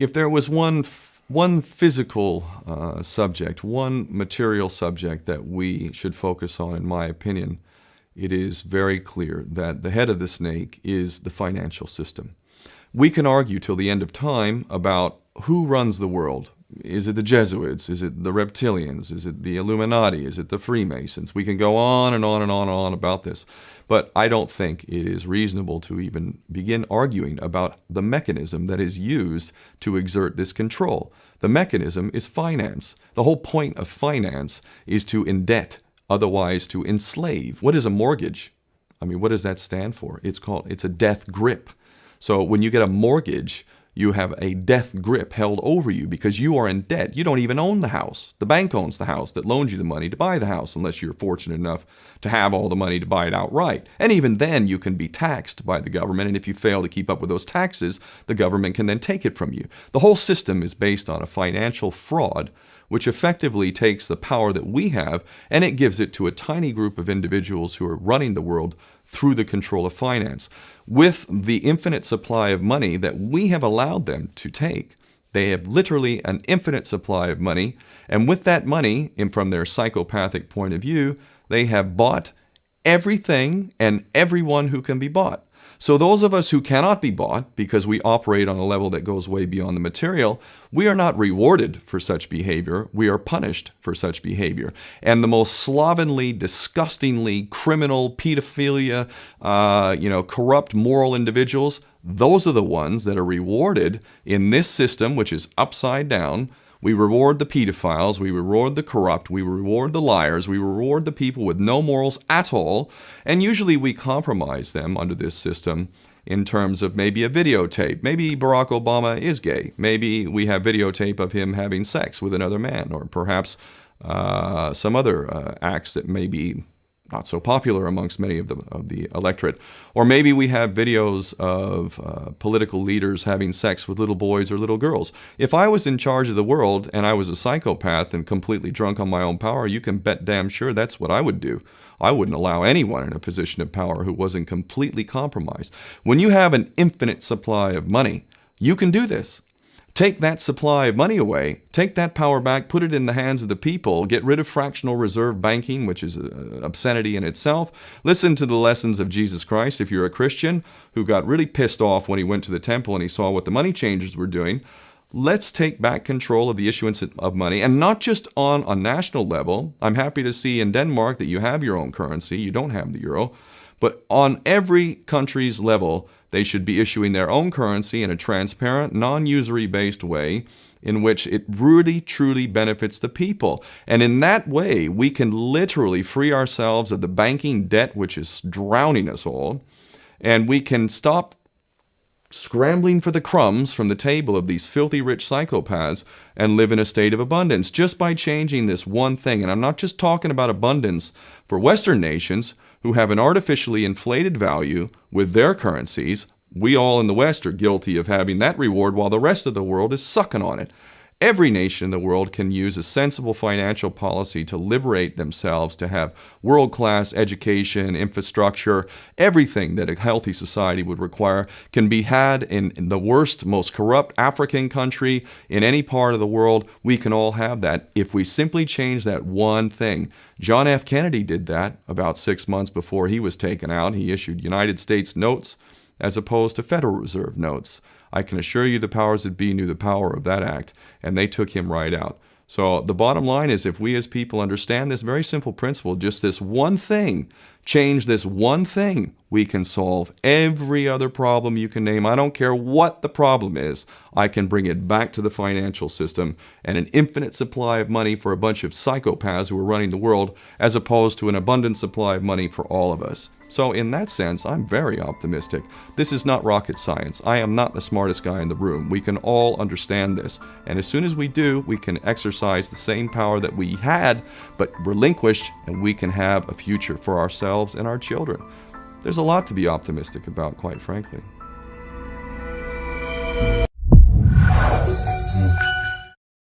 If there was one physical subject, one material subject that we should focus on, in my opinion, it is very clear that the head of the snake is the financial system. We can argue till the end of time about who runs the world. Is it the Jesuits? Is it the reptilians? Is it the Illuminati? Is it the Freemasons? We can go on and on and on and on about this. But I don't think it is reasonable to even begin arguing about the mechanism that is used to exert this control. The mechanism is finance. The whole point of finance is to indebt, otherwise to enslave. What is a mortgage? I mean, what does that stand for? It's a death grip. So when you get a mortgage, you have a death grip held over you because you are in debt. You don't even own the house. The bank owns the house that loaned you the money to buy the house, unless you're fortunate enough to have all the money to buy it outright. And even then, you can be taxed by the government, and if you fail to keep up with those taxes, the government can then take it from you. The whole system is based on a financial fraud, which effectively takes the power that we have and it gives it to a tiny group of individuals who are running the world through the control of finance. With the infinite supply of money that we have allowed them to take, they have literally an infinite supply of money, and with that money, and from their psychopathic point of view, they have bought everything and everyone who can be bought. So those of us who cannot be bought, because we operate on a level that goes way beyond the material, we are not rewarded for such behavior, we are punished for such behavior. And the most slovenly, disgustingly criminal, pedophilia, corrupt moral individuals, those are the ones that are rewarded in this system, which is upside down. We reward the pedophiles, we reward the corrupt, we reward the liars, we reward the people with no morals at all, and usually we compromise them under this system in terms of maybe a videotape. Maybe Barack Obama is gay. The we have videotape of him having sex with another man, or perhaps some other acts that may be not so popular amongst many of the electorate. Or maybe we have videos of political leaders having sex with little boys or little girls. If I was in charge of the world and I was a psychopath and completely drunk on my own power, you can bet damn sure that's what I would do. I wouldn't allow anyone in a position of power who wasn't completely compromised. When you have an infinite supply of money, you can do this. Take that supply of money away, take that power back, put it in the hands of the people, get rid of fractional reserve banking, which is an obscenity in itself. Listen to the lessons of Jesus Christ if you're a Christian who got really pissed off when he went to the temple and he saw what the money changers were doing. Let's take back control of the issuance of money, and not just on a national level. I'm happy to see in Denmark that you have your own currency, you don't have the euro, but on every country's level, they should be issuing their own currency in a transparent, non-usury based way in which it really, truly benefits the people. And in that way, we can literally free ourselves of the banking debt which is drowning us all, and we can stop scrambling for the crumbs from the table of these filthy rich psychopaths and live in a state of abundance just by changing this one thing. And I'm not just talking about abundance for Western nations who have an artificially inflated value with their currencies. We all in the West are guilty of having that reward while the rest of the world is sucking on it. Every nation in the world can use a sensible financial policy to liberate themselves, to have world-class education, infrastructure. Everything that a healthy society would require can be had in the worst, most corrupt African country in any part of the world. We can all have that if we simply change that one thing. John F. Kennedy did that about 6 months before he was taken out. He issued United States notes as opposed to Federal Reserve notes. I can assure you the powers that be knew the power of that act, and they took him right out. So the bottom line is, if we as people understand this very simple principle, just this one thing, change this one thing, we can solve every other problem you can name. I don't care what the problem is. I can bring it back to the financial system and an infinite supply of money for a bunch of psychopaths who are running the world, as opposed to an abundant supply of money for all of us. So in that sense, I'm very optimistic. This is not rocket science. I am not the smartest guy in the room. We can all understand this. And as soon as we do, we can exercise the same power that we had, but relinquished, and we can have a future for ourselves and our children. There's a lot to be optimistic about, quite frankly.